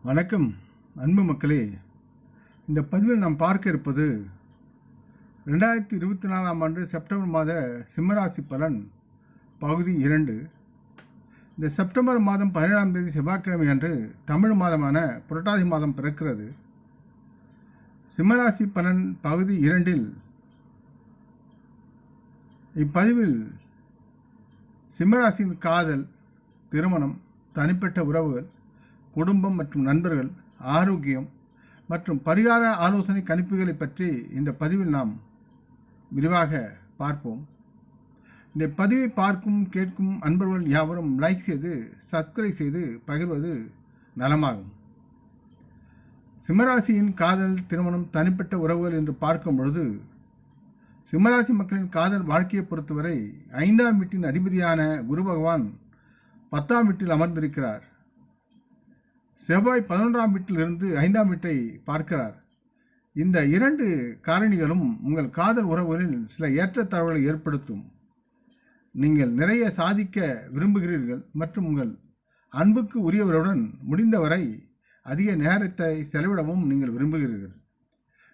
வணக்கம் அன்பு மக்களே. இந்த பதிவில் நாம் பார்க்க இருப்பது 2024ஆம் ஆண்டு செப்டம்பர் மாத சிம்மராசி பலன் பகுதி 2. இந்த செப்டம்பர் மாதம் 17ஆம் தேதி செவ்வாய்க்கிழமை அன்று தமிழ் மாதமான புரட்டாசி மாதம் பிறக்கிறது. சிம்மராசி பலன் பகுதி 2இல் இப்பதிவில் சிம்மராசியின் காதல், திருமணம், தனிப்பட்ட உறவுகள், குடும்பம் மற்றும் நண்பர்கள், ஆரோக்கியம் மற்றும் பரிகார ஆலோசனை கணிப்புகளை பற்றி இந்த பதிவில் நாம் விரிவாக பார்ப்போம். இந்த பதிவை பார்க்கும் கேட்கும் அன்பர்கள் யாவரும் லைக் செய்து சப்ஸ்கிரைப் செய்து பகிர்வது நலமாகும். சிம்மராசியின் காதல், திருமணம், தனிப்பட்ட உறவுகள் என்று பார்க்கும் பொழுது சிம்மராசி மக்களின் காதல் வாழ்க்கையை பொறுத்தவரை 5ஆம் வீட்டின் அதிபதியான குரு பகவான் 10ஆம் வீட்டில் அமர்ந்திருக்கிறார். செவ்வாய் 11ஆம் வீட்டிலிருந்து 5ஆம் வீட்டை பார்க்கிறார். இந்த 2 காரணிகளும் உங்கள் காதல் உறவுகளில் சில ஏற்றத்தாழ்வுகளை ஏற்படுத்தும். நீங்கள் நிறைய சாதிக்க விரும்புகிறீர்கள் மற்றும் உங்கள் அன்புக்கு உரியவருடன் முடிந்தவரை அதிக நேரத்தை செலவிடவும் நீங்கள் விரும்புகிறீர்கள்.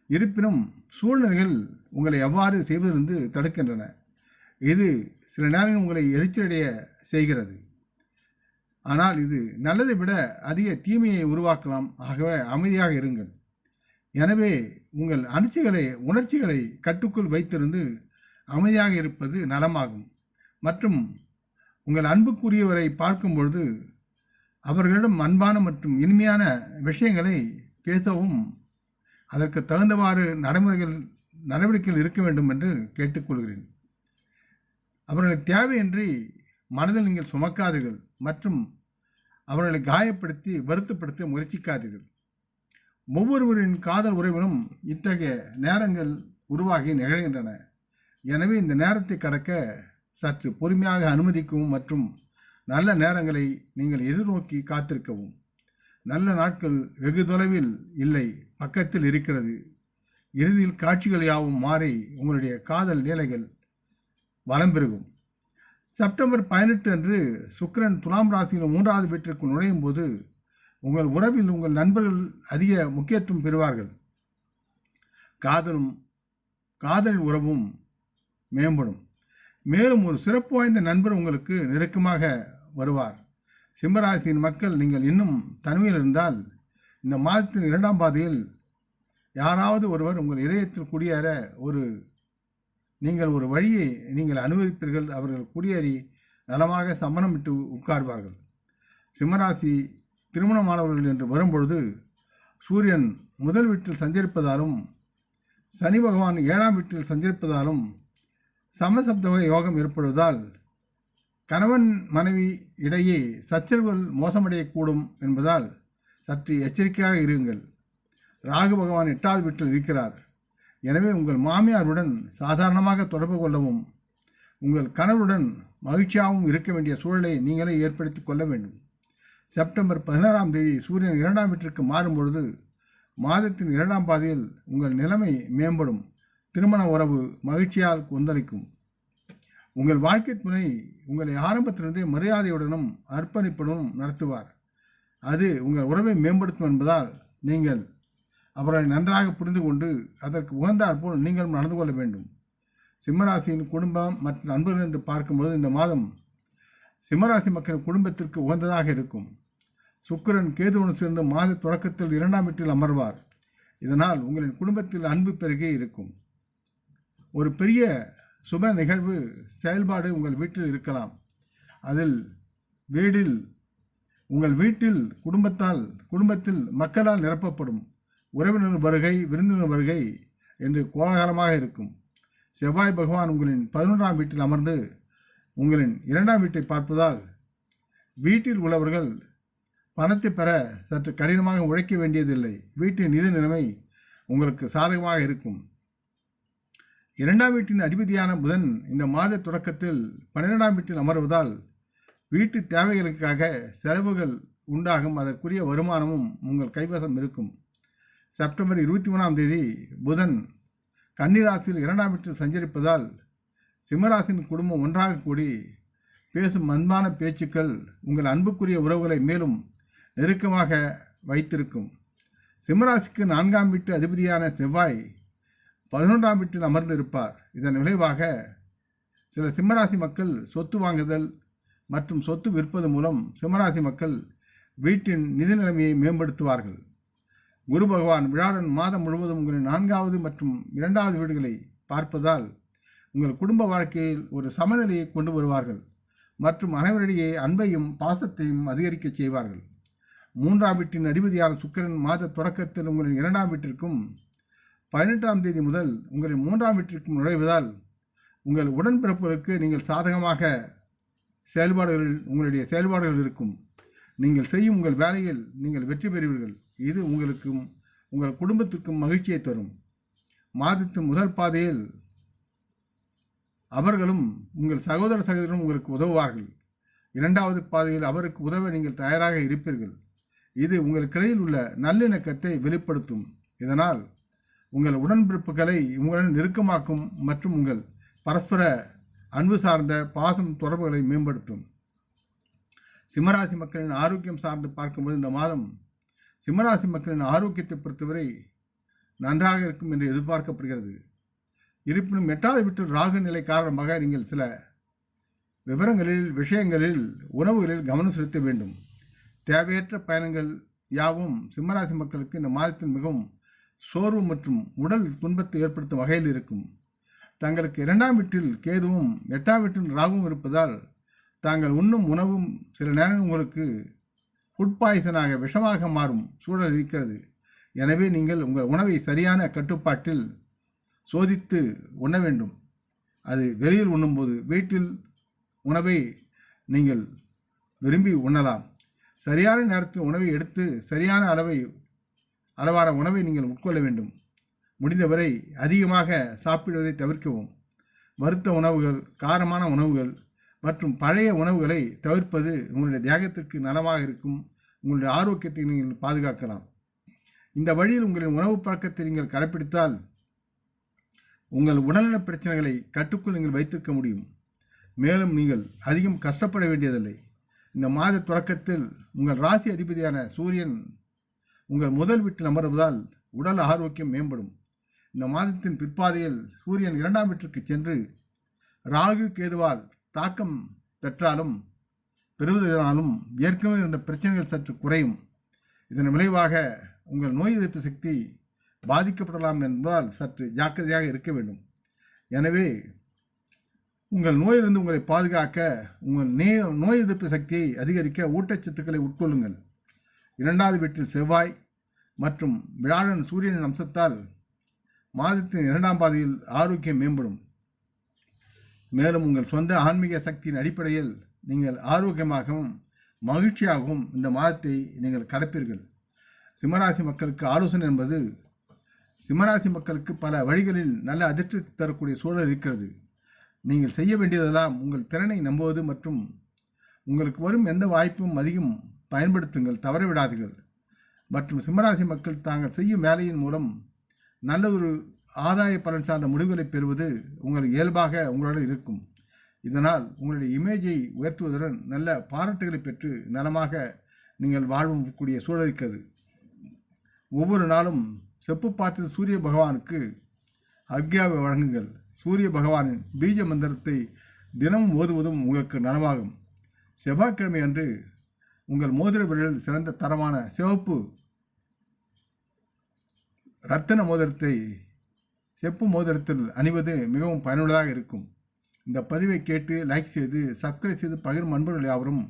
இருப்பினும் சூழ்நிலைகள் உங்களை எவ்வாறு செய்வதிலிருந்து தடுக்கின்றன. இது சில நேரங்கள் உங்களை எரிச்சலடைய செய்கிறது. ஆனால் இது நல்லதை விட அதிக தீமையை உருவாக்கலாம். ஆகவே அமைதியாக இருங்கள். எனவே உங்கள் உணர்ச்சிகளை கட்டுக்குள் வைத்திருந்து அமைதியாக இருப்பது நலமாகும். மற்றும் உங்கள் அன்புக்குரியவரை பார்க்கும் பொழுது அவர்களிடம் அன்பான மற்றும் இனிமையான விஷயங்களை பேசவும் அதற்கு தகுந்தவாறு நடவடிக்கைகள் இருக்க வேண்டும் என்று கேட்டுக்கொள்கிறேன். அவர்களுக்கு தேவையின்றி மனதில் நீங்கள் சுமக்காதீர்கள் மற்றும் அவர்களை காயப்படுத்தி வருத்தப்படுத்த முயற்சிக்காதீர்கள். ஒவ்வொருவரின் காதல் உறவிலும் இத்தகைய நேரங்கள் உருவாகி நிகழ்கின்றன. எனவே இந்த நேரத்தை கடக்க சற்று பொறுமையாக அனுமதிக்கவும் மற்றும் நல்ல நேரங்களை நீங்கள் எதிர்நோக்கி காத்திருக்கவும். நல்ல நாட்கள் வெகு தொலைவில் இல்லை, பக்கத்தில் இருக்கிறது. இறுதியில் காட்சிகள் யாவும் மாறி உங்களுடைய காதல் நிலைகள் வளம் பெருகும். செப்டம்பர் 18 அன்று சுக்கிரன் துலாம் ராசியில் 3வது வீட்டிற்கு நுழையும் போது உங்கள் உறவில் உங்கள் நண்பர்கள் அதிக முக்கியத்துவம் பெறுவார்கள். காதல் உறவும் மேம்படும். மேலும் ஒரு சிறப்பு வாய்ந்த நண்பர் உங்களுக்கு நெருக்கமாக வருவார். சிம்மராசியின் மக்கள், நீங்கள் இன்னும் தனிமையில் இருந்தால் இந்த மாதத்தின் 2ஆம் பாதியில் யாராவது ஒருவர் உங்கள் இதயத்தில் குடியேற நீங்கள் ஒரு வழியை நீங்கள் அனுபவிப்பீர்கள். அவர்கள் குடியேறி நலமாக சமணமிட்டு உட்கார்வார்கள். சிம்மராசி திருமணமானவர்கள் என்று வரும்பொழுது சூரியன் முதல் வீட்டில் சஞ்சரிப்பதாலும் சனி பகவான் 7ஆம் வீட்டில் சஞ்சரிப்பதாலும் சமசப்தவ யோகம் ஏற்படுவதால் கணவன் மனைவி இடையே சச்சரவுகள் மோசமடையக்கூடும் என்பதால் சற்று எச்சரிக்கையாக இருங்கள். ராகு பகவான் 8வது வீட்டில் இருக்கிறார். எனவே உங்கள் மாமியாருடன் சாதாரணமாக தொடர்பு கொள்ளவும் உங்கள் கணவருடன் மகிழ்ச்சியாகவும் இருக்க வேண்டிய சூழலை நீங்களே ஏற்படுத்தி கொள்ள வேண்டும். செப்டம்பர் 16ஆம் தேதி சூரியன் 2ஆம் வீட்டிற்கு மாறும்பொழுது மாதத்தின் 2ஆம் பாதியில் உங்கள் நிலைமை மேம்படும். திருமண உறவு மகிழ்ச்சியால் கொந்தளிக்கும். உங்கள் வாழ்க்கை துணை உங்களை ஆரம்பத்திலிருந்தே மரியாதையுடனும் அர்ப்பணிப்புடனும் நடத்துவார். அது உங்கள் உறவை மேம்படுத்தும் என்பதால் நீங்கள் அவரை நன்றாக புரிந்து கொண்டு அதற்கு உகந்தாற் போல் நீங்களும் நடந்து கொள்ள வேண்டும். சிம்மராசியின் குடும்பம் மற்றும் நண்பர்கள் என்று பார்க்கும்போது இந்த மாதம் சிம்மராசி மக்களின் குடும்பத்திற்கு உகந்ததாக இருக்கும். சுக்கிரன் கேதுவுடன் சேர்ந்து மாத தொடக்கத்தில் 2ஆம் வீட்டில் அமர்வார். இதனால் உங்களின் குடும்பத்தில் அன்பு பெருகி இருக்கும். ஒரு பெரிய சுப நிகழ்வு செயல்பாடு உங்கள் வீட்டில் இருக்கலாம். அதில் உங்கள் வீட்டில் குடும்பத்தில் மக்களால் நிரப்பப்படும். உறவினர் வருகை, விருந்தினர் வருகை என்று கோலாகலமாக இருக்கும். செவ்வாய் பகவான் உங்களின் 11ஆம் வீட்டில் அமர்ந்து உங்களின் 2ஆம் வீட்டை பார்ப்பதால் வீட்டில் உள்ளவர்கள் பணத்தை பெற சற்று கடினமாக உழைக்க வேண்டியதில்லை. வீட்டின் நிதி நிலைமை உங்களுக்கு சாதகமாக இருக்கும். 2ஆம் வீட்டின் அதிபதியான புதன் இந்த மாத தொடக்கத்தில் 12ஆம் வீட்டில் அமர்வதால் வீட்டு தேவைகளுக்காக செலவுகள் உண்டாகும். அதற்குரிய வருமானமும் உங்கள் கைவசம் இருக்கும். செப்டம்பர் 23ஆம் தேதி புதன் கன்னிராசியில் 2ஆம் வீட்டில் சஞ்சரிப்பதால் சிம்மராசியின் குடும்பம் ஒன்றாக கூடி பேசும் அன்பான பேச்சுக்கள் உங்கள் அன்புக்குரிய உறவுகளை மேலும் நெருக்கமாக வைத்திருக்கும். சிம்மராசிக்கு 4ஆம் வீட்டு அதிபதியான செவ்வாய் 11ஆம் வீட்டில் அமர்ந்து இருப்பார். இதன் விளைவாக சில சிம்மராசி மக்கள் சொத்து வாங்குதல் மற்றும் சொத்து விற்பது மூலம் சிம்மராசி மக்கள் வீட்டின் நிதி நிலைமையை மேம்படுத்துவார்கள். குரு பகவான் வியாழன் மாதம் முழுவதும் உங்களின் 4வது மற்றும் 2வது வீடுகளை பார்ப்பதால் உங்கள் குடும்ப வாழ்க்கையில் ஒரு சமநிலையை கொண்டு வருவார்கள் மற்றும் அனைவரிடையே அன்பையும் பாசத்தையும் அதிகரிக்க செய்வார்கள். 3ஆம் வீட்டின் அதிபதியான சுக்கிரன் மாத தொடக்கத்தில் உங்களின் 2ஆம் வீட்டிற்கும் 18ஆம் தேதி முதல் உங்களின் 3ஆம் வீட்டிற்கும் நுழைவதால் உங்கள் உடன்பிறப்புகளுக்கு நீங்கள் சாதகமாக உங்களுடைய செயல்பாடுகள் இருக்கும். நீங்கள் செய்யும் உங்கள் வேலையில் நீங்கள் வெற்றி பெறுவீர்கள். இது உங்களுக்கும் உங்கள் குடும்பத்திற்கும் மகிழ்ச்சியை தரும். மாதத்தின் முதல் பாதையில் அவர்களும் உங்கள் சகோதர சகோதரரும் உங்களுக்கு உதவுவார்கள். 2வது பாதையில் அவருக்கு உதவ நீங்கள் தயாராக இருப்பீர்கள். இது உங்களுக்கிடையில் உள்ள நல்லிணக்கத்தை வெளிப்படுத்தும். இதனால் உங்கள் உடன்பிறப்புகளை உங்களுடன் நெருக்கமாக்கும் மற்றும் உங்கள் பரஸ்பர அன்பு சார்ந்த பாசம் தொடர்புகளை மேம்படுத்தும். சிம்மராசி மக்களின் ஆரோக்கியம் சார்ந்து பார்க்கும்போது இந்த மாதம் சிம்மராசி மக்களின் ஆரோக்கியத்தை பொறுத்தவரை நன்றாக இருக்கும் என்று எதிர்பார்க்கப்படுகிறது. இருப்பினும் 8வது வீட்டில் ராகு நிலை காரணமாக நீங்கள் சில விஷயங்களில் உணவுகளில் கவனம் செலுத்த வேண்டும். தேவையற்ற பயணங்கள் யாவும் சிம்மராசி மக்களுக்கு இந்த மாதத்தில் மிகவும் சோர்வு மற்றும் உடல் துன்பத்தை ஏற்படுத்தும் வகையில் இருக்கும். தங்களுக்கு 2ஆம் வீட்டில் கேதுவும் 8ஆம் வீட்டில் ராகுவும் இருப்பதால் தாங்கள் உண்ணும் உணவும் சில நேரங்கள் உங்களுக்கு ஃபுட் பாய்சனாக விஷமாக மாறும் சூழல் இருக்கிறது. எனவே நீங்கள் உங்கள் உணவை சரியான கட்டுப்பாட்டில் சோதித்து உண்ண வேண்டும். அது வெளியில் உண்ணும்போது வீட்டில் உணவை நீங்கள் விரும்பி உண்ணலாம். சரியான நேரத்தில் உணவை எடுத்து சரியான அளவான உணவை நீங்கள் உட்கொள்ள வேண்டும். முடிந்தவரை அதிகமாக சாப்பிடுவதை தவிர்க்கவும். வறுத்த உணவுகள், காரமான உணவுகள் மற்றும் பழைய உணவுகளை தவிர்ப்பது உங்களுடைய தேகத்திற்கு நலமாக இருக்கும். உங்களுடைய ஆரோக்கியத்தை நீங்கள் பாதுகாக்கலாம். இந்த வழியில் உங்களின் உணவு பழக்கத்தை நீங்கள் கடைப்பிடித்தால் உங்கள் உடல்நல பிரச்சனைகளை கட்டுக்குள் நீங்கள் வைத்திருக்க முடியும். மேலும் நீங்கள் அதிகம் கஷ்டப்பட வேண்டியதில்லை. இந்த மாத தொடக்கத்தில் உங்கள் ராசி அதிபதியான சூரியன் உங்கள் முதல் வீட்டில் அமர்வதால் உடல் ஆரோக்கியம் மேம்படும். இந்த மாதத்தின் பிற்பாதையில் சூரியன் 2ஆம் வீட்டிற்கு சென்று ராகு கேதுவால் தாக்கம் பெறுவதனாலும் ஏற்கனவே இருந்த பிரச்சனைகள் சற்று குறையும். இதன் விளைவாக உங்கள் நோய் எதிர்ப்பு சக்தி பாதிக்கப்படலாம் என்பதால் சற்று ஜாக்கிரதையாக இருக்க வேண்டும். எனவே உங்கள் நோயிலிருந்து உங்களை பாதுகாக்க உங்கள் நோய் எதிர்ப்பு சக்தியை அதிகரிக்க ஊட்டச்சத்துக்களை உட்கொள்ளுங்கள். 2வது வீட்டில் செவ்வாய் மற்றும் வியாழன் சூரியனின் அம்சத்தால் மாதத்தின் 2ஆம் பாதையில் ஆரோக்கியம் மேம்படும். மேலும் உங்கள் சொந்த ஆன்மீக சக்தியின் அடிப்படையில் நீங்கள் ஆரோக்கியமாகவும் மகிழ்ச்சியாகவும் இந்த மாதத்தை நீங்கள் கடப்பீர்கள். சிம்மராசி மக்களுக்கு ஆலோசனை என்பது சிம்மராசி மக்களுக்கு பல வழிகளில் நல்ல அதிர்ஷ்டத்தை தரக்கூடிய சூழல் இருக்கிறது. நீங்கள் செய்ய வேண்டியதெல்லாம் உங்கள் திறனை நம்புவது மற்றும் உங்களுக்கு வரும் எந்த வாய்ப்பும் அதிகம் பயன்படுத்துங்கள், தவறவிடாதீர்கள். மற்றும் சிம்மராசி மக்கள் தாங்கள் செய்யும் வேலையின் மூலம் நல்ல ஒரு ஆதாய பலன் சார்ந்த முடிவுகளை பெறுவது உங்களுக்கு இயல்பாக உங்களுடன் இருக்கும். இதனால் உங்களுடைய இமேஜை உயர்த்துவதுடன் நல்ல பாராட்டுகளை பெற்று நலமாக நீங்கள் வாழக்கூடிய சூழல் இருக்கிறது. ஒவ்வொரு நாளும் செப்பு பாத்திர சூரிய பகவானுக்கு அர்க்யாவை வழங்குங்கள். சூரிய பகவானின் பீஜ மந்திரத்தை தினமும் ஓதுவதும் உங்களுக்கு நலமாகும். செவ்வாய்க்கிழமை அன்று உங்கள் மோதிர விரலில் சிறந்த தரமான சிவப்பு இரத்தின மோதிரத்தை செப்பு மோதிரத்தில் அணிவது மிகவும் பயனுள்ளதாக இருக்கும். இந்த பதிவை கேட்டு லைக் செய்து சப்ஸ்கிரைப் செய்து பகிரும் அன்பர்கள் யாவரும்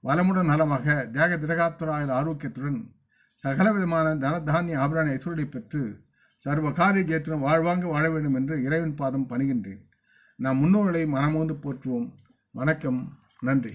வளமுடன் நலமாக தேக திரகாத்துராயில் ஆரோக்கியத்துடன் சகல விதமான தனதானிய ஆபரண ஐஸ்வர்யத்தை பெற்று சர்வகாரிய ஜெயத்துடன் வாழ்வாங்க வாழ வேண்டும் என்று இறைவன் பாதம் பணிகின்றேன். நாம் முன்னோர்களை மனமோந்து போற்றுவோம். வணக்கம், நன்றி.